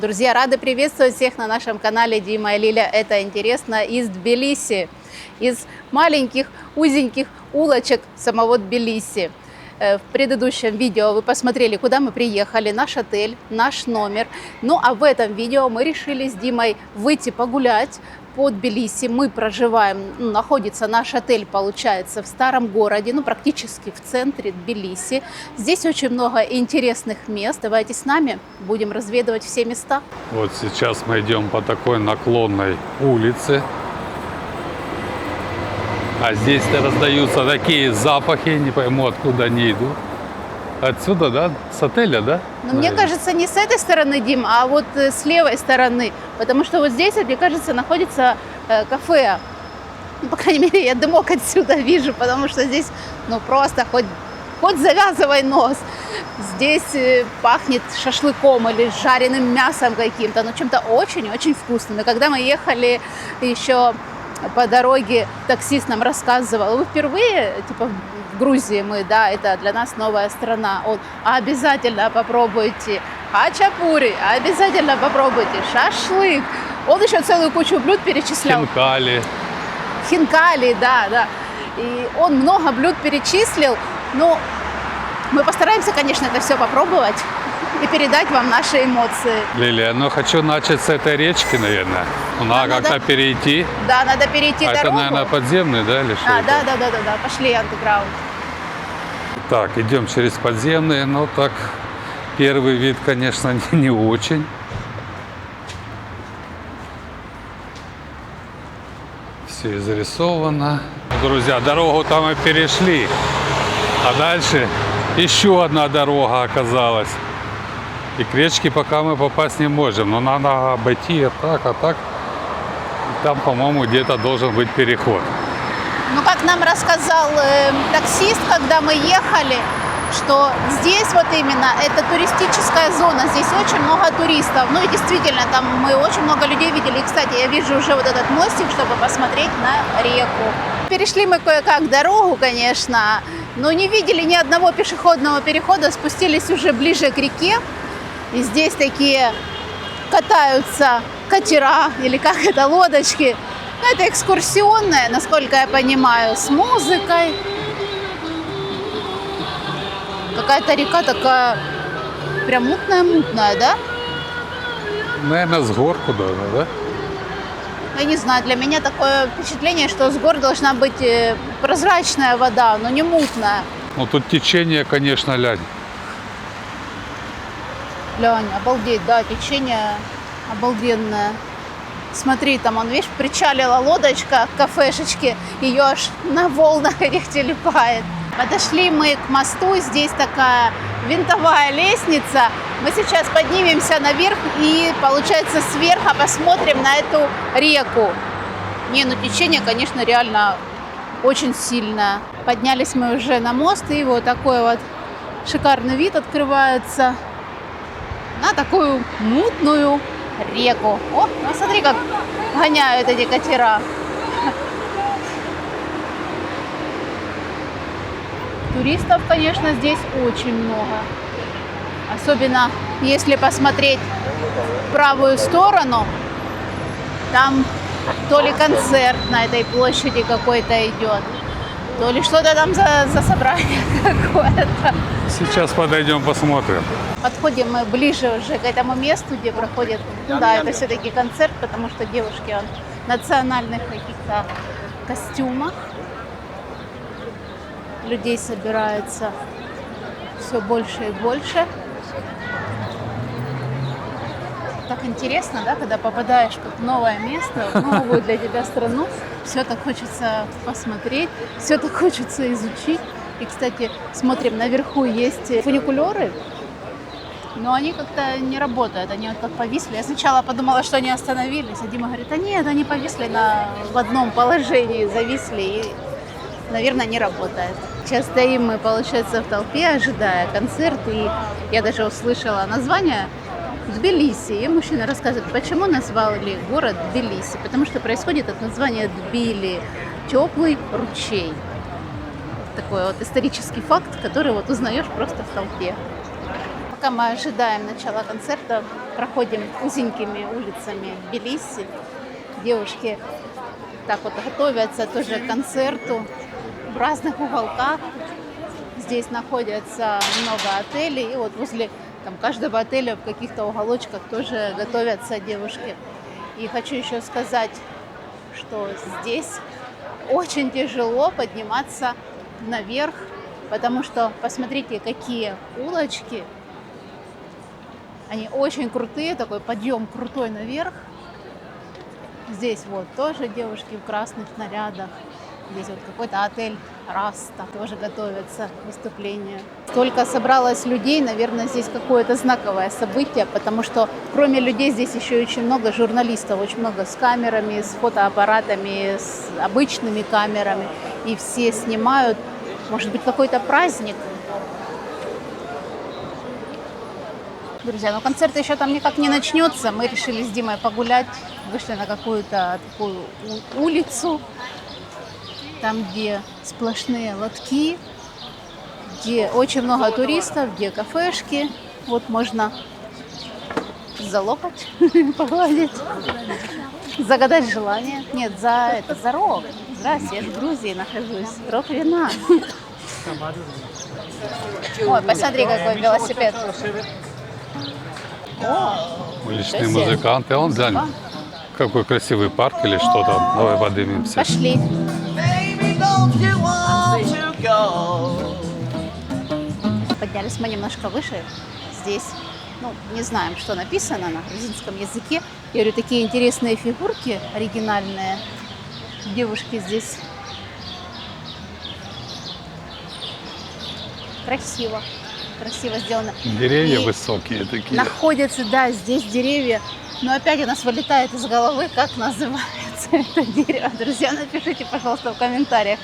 Друзья, рады приветствовать всех на нашем канале Дима и Лиля. Это интересно из Тбилиси, из маленьких узеньких улочек самого Тбилиси. В предыдущем видео вы посмотрели, куда мы приехали, наш отель, наш номер. Ну а в этом видео мы решили с Димой выйти погулять по Тбилиси. Мы проживаем, находится наш отель, получается, в старом городе, практически в центре Тбилиси. Здесь очень много интересных мест. Давайте с нами будем разведывать все места. Вот сейчас мы идем по такой наклонной улице. А здесь-то раздаются такие запахи, не пойму, откуда они идут. Отсюда, да? С отеля, да? Но мне кажется, не с этой стороны, Дим, а вот с левой стороны. Потому что вот здесь, мне кажется, находится кафе. По крайней мере, я дымок отсюда вижу, потому что здесь, просто хоть завязывай нос. Здесь пахнет шашлыком или жареным мясом каким-то, чем-то очень-очень вкусным. И когда мы ехали еще по дороге, таксист нам рассказывал: вы впервые, в Грузии мы, да, это для нас новая страна. Он: обязательно попробуйте хачапури, обязательно попробуйте шашлык. Он еще целую кучу блюд перечислял. Хинкали, да. И он много блюд перечислил. Мы постараемся, конечно, это все попробовать и передать вам наши эмоции. Лилия, хочу начать с этой речки, наверное. Надо как-то перейти. Да, надо перейти дорогу. Это, наверное, подземный, да, или что? Да. Пошли, андеграунд. Так, идем через подземные, так, первый вид, конечно, не очень. Все изрисовано. Друзья, дорогу там мы перешли, а дальше еще одна дорога оказалась. И к речке пока мы попасть не можем, но надо обойти а так. И там, по-моему, где-то должен быть переход. Как нам рассказал таксист, когда мы ехали, что здесь вот именно это туристическая зона, здесь очень много туристов. И действительно, там мы очень много людей видели. И, кстати, я вижу уже вот этот мостик, чтобы посмотреть на реку. Перешли мы кое-как дорогу, конечно, но не видели ни одного пешеходного перехода, спустились уже ближе к реке. И здесь такие катаются катера, или как это, лодочки. Это экскурсионная, насколько я понимаю, с музыкой. Какая-то река такая прям мутная, да? Наверное, с гор куда-то, да? Я не знаю, для меня такое впечатление, что с гор должна быть прозрачная вода, но не мутная. Тут течение, конечно, лянь. Глянь, обалдеть, да, течение обалденное. Смотри, там, видишь, причалила лодочка к кафешечке, ее аж на волнах этих телепает. Подошли мы к мосту, здесь такая винтовая лестница. Мы сейчас поднимемся наверх и, получается, сверху посмотрим на эту реку. Течение, конечно, реально очень сильное. Поднялись мы уже на мост, и вот такой вот шикарный вид открывается на такую мутную реку. Смотри, как гоняют эти катера. Туристов, конечно, здесь очень много. Особенно если посмотреть в правую сторону, там то ли концерт на этой площади какой-то идет, то ли что-то там за собрание какое-то. Сейчас подойдем, посмотрим. Подходим мы ближе уже к этому месту, где проходит, это все-таки концерт, потому что девушки в национальных каких-то костюмах. Людей собирается все больше и больше. Так интересно, да, когда попадаешь в новое место, в новую для тебя страну, все так хочется посмотреть, все так хочется изучить. И, кстати, смотрим, наверху есть фуникулеры, но они как-то не работают, они как повисли. Я сначала подумала, что они остановились, а Дима говорит: нет, они повисли в одном положении, зависли и, наверное, не работает. Сейчас стоим мы, получается, в толпе, ожидая концерт, и я даже услышала название Тбилиси. И мужчина рассказывает, почему назвали город Тбилиси. Потому что происходит от названия Тбили, теплый ручей. Такой вот исторический факт, который узнаешь просто в толпе. Пока мы ожидаем начала концерта, проходим узенькими улицами Тбилиси. Девушки так вот готовятся тоже к концерту в разных уголках. Здесь находится много отелей, и вот возле каждого отеля в каких-то уголочках тоже готовятся девушки. И хочу еще сказать, что здесь очень тяжело подниматься наверх, потому что посмотрите, какие улочки. Они очень крутые, такой подъем крутой наверх. Здесь вот тоже девушки в красных нарядах. Здесь вот какой-то отель Раста, тоже готовится к выступлению. Столько собралось людей, наверное, здесь какое-то знаковое событие, потому что кроме людей здесь еще очень много журналистов, очень много с камерами, с фотоаппаратами, с обычными камерами. И все снимают, может быть, какой-то праздник. Друзья, но концерт еще там никак не начнется. Мы решили с Димой погулять, вышли на какую-то такую улицу, там, где сплошные лотки, где очень много туристов, где кафешки. Вот можно за локоть погладить, загадать желание. Нет, за рог. Здрасте, я в Грузии нахожусь. Рог вина. Ой, посмотри, какой велосипед. Уличные музыканты. Он взял какой красивый парк или что там. Давай поднимемся. Пошли. Поднялись мы немножко выше. Здесь, не знаем, что написано на грузинском языке. Я говорю, такие интересные фигурки оригинальные. Девушки здесь. Красиво. Красиво сделано. Деревья высокие такие. Находятся, да, здесь деревья. Но опять у нас вылетает из головы, как называется это дерево. Друзья, напишите, пожалуйста, в комментариях.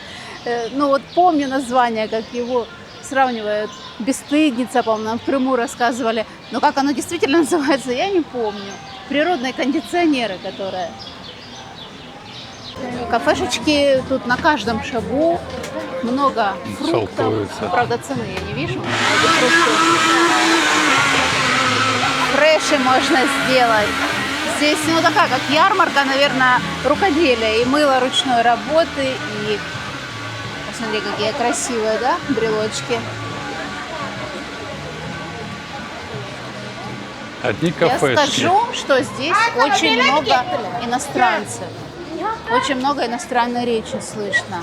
Помню название, как его сравнивают. Бесстыдница, по-моему, нам в Крыму рассказывали. Но как оно действительно называется, я не помню. Природные кондиционеры, которые... Кафешечки тут на каждом шагу. Много фруктов. Шелкуются. Правда, цены я не вижу. Фреши можно сделать. Здесь, такая, как ярмарка, наверное, рукоделия. И мыло ручной работы, и... Посмотри, какие красивые, да, брелочки. Одни кафешки. Я скажу, что здесь очень много иностранцев. Очень много иностранной речи слышно.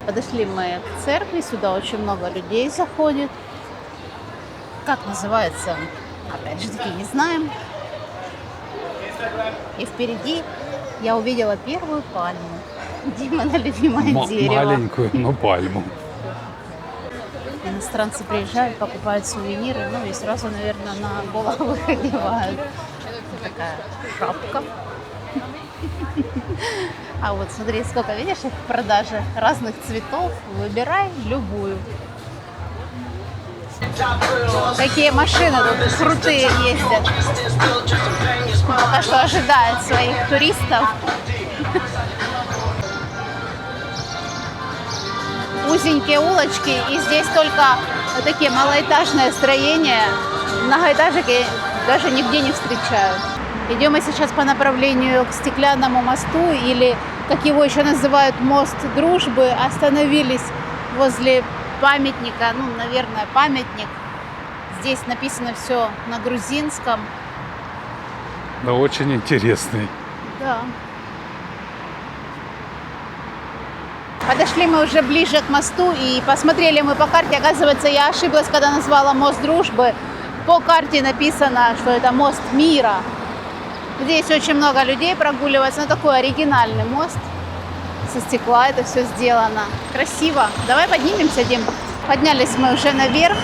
Подошли мы к церкви, сюда очень много людей заходит. Как называется, опять же таки, не знаем. И впереди я увидела первую пальму. Димина любимое дерево. Маленькую, но пальму. Иностранцы приезжают, покупают сувениры, и сразу, наверное, на голову их одевают. Такая шапка. А вот смотри, сколько, видишь, их в продаже разных цветов. Выбирай любую. Какие машины тут крутые ездят. Пока что ожидают своих туристов. Узенькие улочки, и здесь только вот такие малоэтажные строения. Многоэтажек я даже нигде не встречаю. Идем мы сейчас по направлению к Стеклянному мосту, или, как его еще называют, мост Дружбы. Остановились возле памятника, наверное, памятник. Здесь написано все на грузинском. Но очень интересный. Да. Подошли мы уже ближе к мосту и посмотрели мы по карте. Оказывается, я ошиблась, когда назвала мост Дружбы. По карте написано, что это мост Мира. Здесь очень много людей прогуливается. Такой оригинальный мост. Со стекла это все сделано. Красиво. Давай поднимемся, Дим. Поднялись мы уже наверх.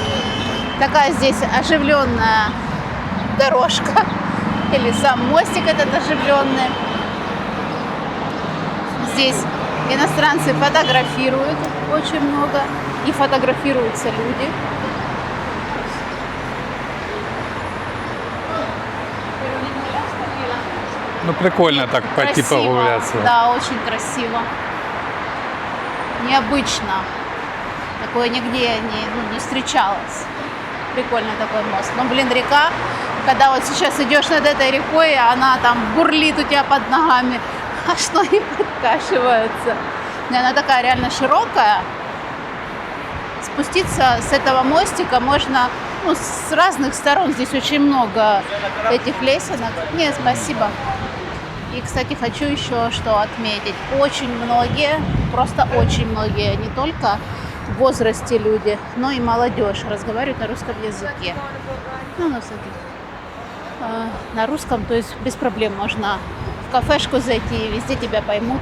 Такая здесь оживленная дорожка. Или сам мостик этот оживленный. Здесь иностранцы фотографируют очень много. И фотографируются люди. Прикольно так пойти Красиво. погуляться. Да, очень красиво. Необычно. Такое нигде не встречалось. Прикольный такой мост. Но, блин, река, когда вот сейчас идешь над этой рекой, она там бурлит у тебя под ногами, аж ноги подкашиваются. И она такая реально широкая. Спуститься с этого мостика можно с разных сторон. Здесь очень много этих лесенок. Нет, спасибо. И, кстати, хочу еще что отметить. Очень многие, просто очень многие, не только в возрасте люди, но и молодежь разговаривают на русском языке. На русском, то есть без проблем можно в кафешку зайти, и везде тебя поймут.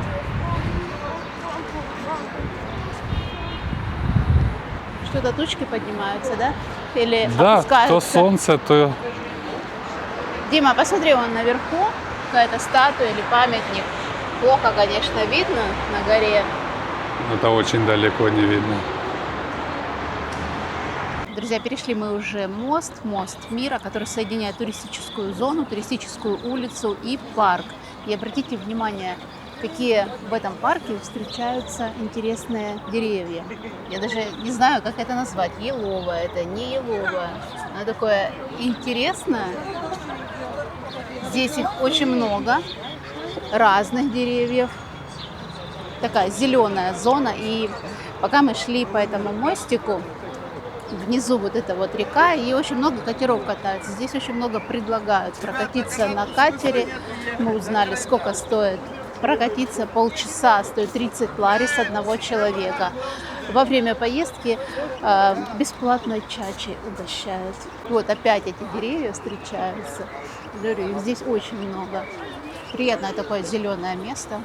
Что-то тучки поднимаются, да? Или Да, опускаются? то солнце, то... Дима, посмотри, вон наверху какая-то статуя или памятник. Плохо, конечно, видно на горе. Это очень далеко не видно. Друзья, перешли мы уже мост мира, который соединяет туристическую зону, туристическую улицу и парк. И обратите внимание, какие в этом парке встречаются интересные деревья. Я даже не знаю, как это назвать. Еловое это, не еловое. Оно такое интересное. Здесь их очень много, разных деревьев. Такая зеленая зона. И пока мы шли по этому мостику, внизу вот эта вот река, и очень много катеров катаются. Здесь очень много предлагают прокатиться на катере. Мы узнали, сколько стоит прокатиться. Полчаса стоит 30 лари с одного человека. Во время поездки бесплатной чачей угощают. Вот опять эти деревья встречаются. Говорю, их здесь очень много. Приятное такое зеленое место.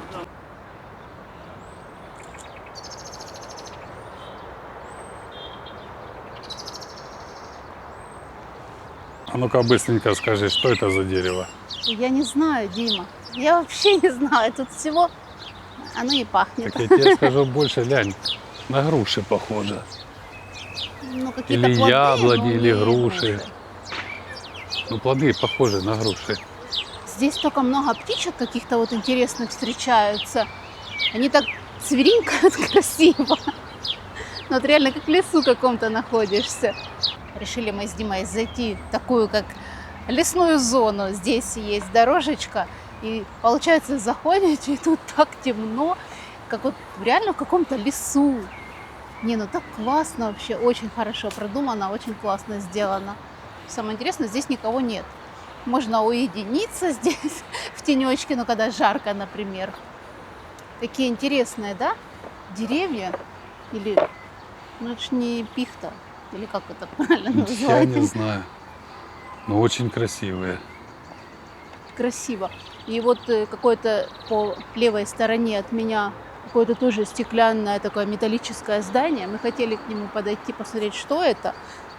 А ну-ка быстренько скажи, что это за дерево? Я не знаю, Дима. Я вообще не знаю. Тут всего оно и пахнет. Так я тебе скажу больше, глянь, на груши похоже. Ну, какие-то Или плоды, яблони, но или не груши. Ну, плоды похожи на груши. Здесь столько много птичек каких-то вот интересных встречаются. Они так цвиринкают красиво. Ну, вот реально как в лесу каком-то находишься. Решили мы с Димой зайти в такую, как лесную зону. Здесь есть дорожечка. И получается, заходите, и тут так темно, как вот реально в каком-то лесу. Не, ну так классно вообще, очень хорошо продумано, очень классно сделано. Самое интересное, здесь никого нет. Можно уединиться здесь, в тенечке, ну когда жарко, например. Такие интересные, да, деревья. Или, ну это ж не пихта, или как это правильно называется? Я не знаю, но очень красивые. Красиво. И вот какое-то по левой стороне от меня какое-то тоже стеклянное такое металлическое здание. Мы хотели к нему подойти, посмотреть, что это.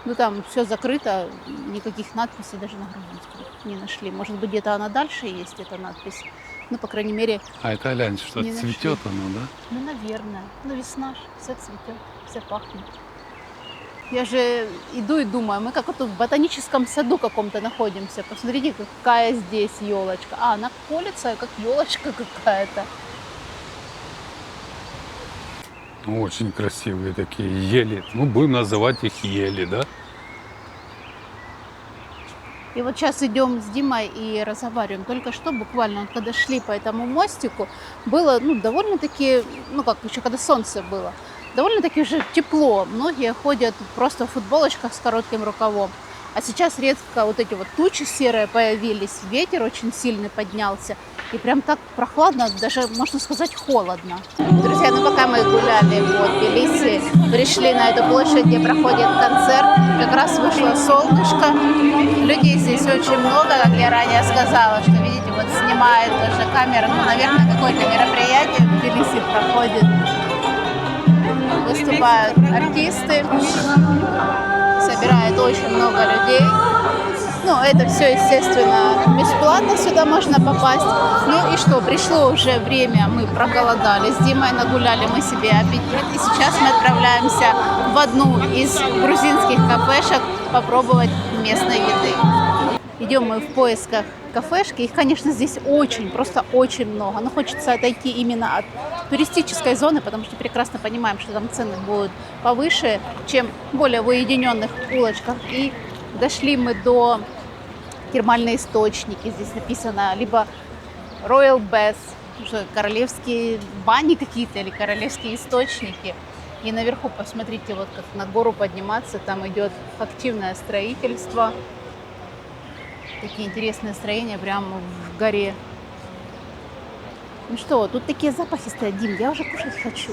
Но там все закрыто, никаких надписей даже на грузинском не нашли. Может быть, где-то она дальше есть, эта надпись. Ну, по крайней мере, А это, глянь, что не нашли. цветет оно, да? Ну, наверное. Ну, весна ж, все цветет, все пахнет. Я же иду и думаю, мы как вот в ботаническом саду каком-то находимся. Посмотрите, какая здесь елочка. А, она колется, как елочка какая-то. Очень красивые такие ели. Ну, будем называть их ели, да? И вот сейчас идем с Димой и разговариваем. Только что буквально, когда шли по этому мостику, было довольно-таки, как еще когда солнце было, довольно-таки уже тепло. Многие ходят просто в футболочках с коротким рукавом. А сейчас резко вот эти вот тучи серые появились, ветер очень сильный поднялся. И прям так прохладно, даже, можно сказать, холодно. Друзья, пока мы гуляли по Тбилиси, пришли на эту площадь, где проходит концерт, как раз вышло солнышко. Людей здесь очень много, как я ранее сказала, что, видите, вот снимает тоже камера. Наверное, какое-то мероприятие в Тбилиси проходит. Выступают артисты, собирает очень много людей. Это все, естественно, бесплатно, сюда можно попасть. Ну и что, пришло уже время, мы проголодались, с Димой нагуляли мы себе аппетит. И сейчас мы отправляемся в одну из грузинских кафешек попробовать местной еды. идем мы в поисках кафешки. Их, конечно, здесь очень, просто очень много. Но хочется отойти именно от туристической зоны, потому что прекрасно понимаем, что там цены будут повыше, чем в более в уединенных улочках. И дошли мы до термальные источники. Здесь написано либо Royal Bath, что королевские бани какие-то или королевские источники. И наверху, посмотрите, вот как на гору подниматься, там идет активное строительство. Такие интересные строения прямо в горе. Ну что, тут такие запахи стоят, Дим, я уже кушать хочу.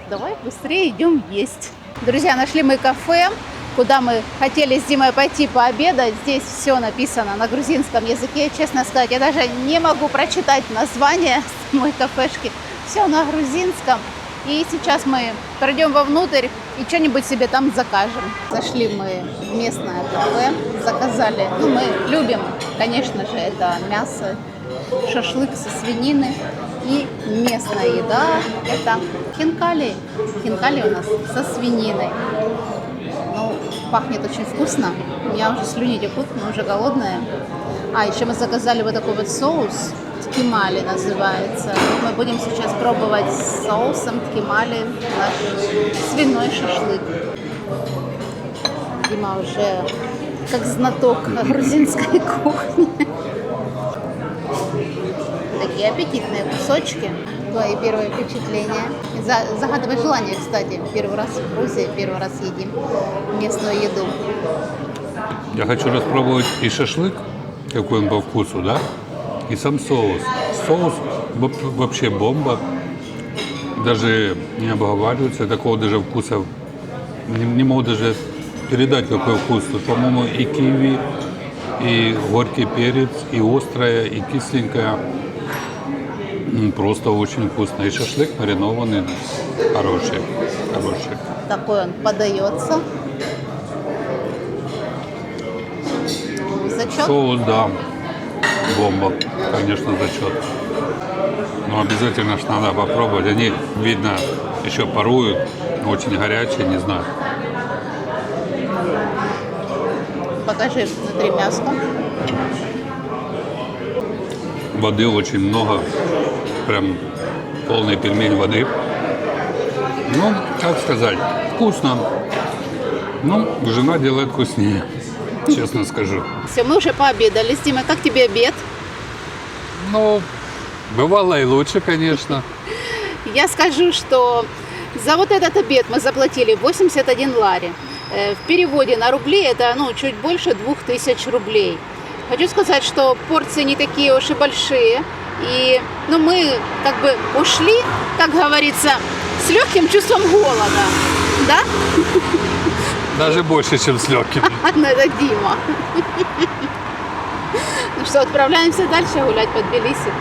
Давай быстрее идем есть. Друзья, нашли мы кафе, куда мы хотели с Димой пойти пообедать. Здесь все написано на грузинском языке. Честно сказать, я даже не могу прочитать название самой кафешки. Все на грузинском. И сейчас мы пройдем вовнутрь и что-нибудь себе там закажем. Зашли мы в местное кафе, заказали. Ну, мы любим, конечно же, это мясо, шашлык со свинины. И местная еда – это хинкали. Хинкали у нас со свининой. Ну, пахнет очень вкусно. У меня уже слюни текут, мы уже голодные. А, еще мы заказали вот такой вот соус. Ткемали называется. Мы будем сейчас пробовать с соусом ткемали наш свиной шашлык. Дима уже как знаток грузинской кухни. Такие аппетитные кусочки. Твои первые впечатления. Загадывай желание, кстати. Первый раз в Грузии, первый раз едим местную еду. Я хочу распробовать и шашлык, какой он по вкусу, да? И сам соус. Соус вообще бомба. Даже не обговаривается. Такого даже вкуса не могу даже передать, какой вкус. Тут, по-моему, и киви, и горький перец, и острое, и кисленькое. Просто очень вкусно. И шашлык маринованный, хороший. Такой он подается. Зачет? Соус, да. Бомба, конечно, зачет. Но обязательно ж надо попробовать. Они, видно, еще паруют, очень горячие, не знаю. Покажи внутри мяско. Воды очень много, прям полный пельмень воды. Ну, как сказать, вкусно. Ну, жена делает вкуснее, честно скажу. Все, мы уже пообедали с Димой. Как тебе обед? Ну, бывало и лучше, конечно. Я скажу, что за вот этот обед мы заплатили 81 лари. В переводе на рубли это чуть больше 2000 рублей. Хочу сказать, что порции не такие уж и большие. И мы как бы ушли, как говорится, с легким чувством голода. Да? Даже больше, чем с легким. Ну, это Дима. Ну что, отправляемся дальше гулять по Тбилиси.